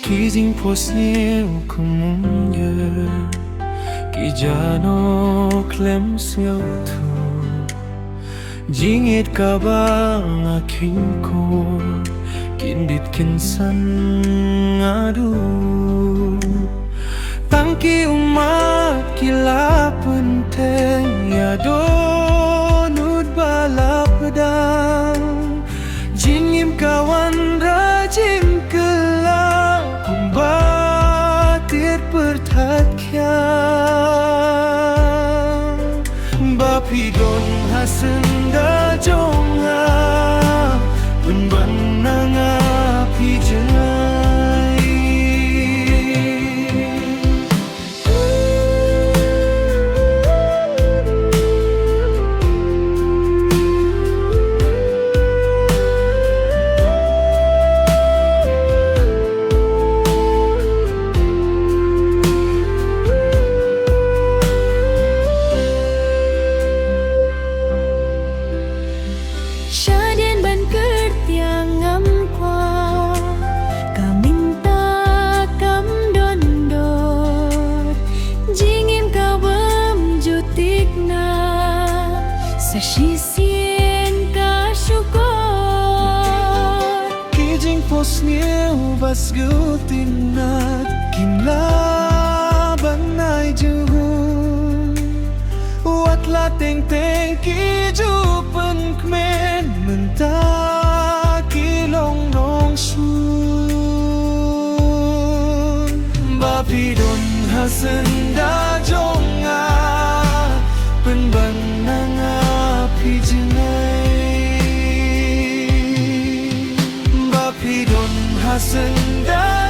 Kizing posnie ukumye Kijano klem siyaw tu Jingit ka ba ang aking ko Kindit kinsan ngadu Tangki umat kila penteng Yado nud balap pedang Jingim kawan rajim kelang Kumbatir pertatkyang Bapidon hasenda jonga Penbanang api jelai Syadian ban kertiang ngam kwa Kaminta kam dondor Jingim kawam jutik na Sasisien ka syukur Kijing posnie ubas gutinat Kinlaban ay juhun Watla teng-teng kijupan kmen Menta kilong nong sun Bapidon hasenda jonga Penbanang api jenai Bapidon hasenda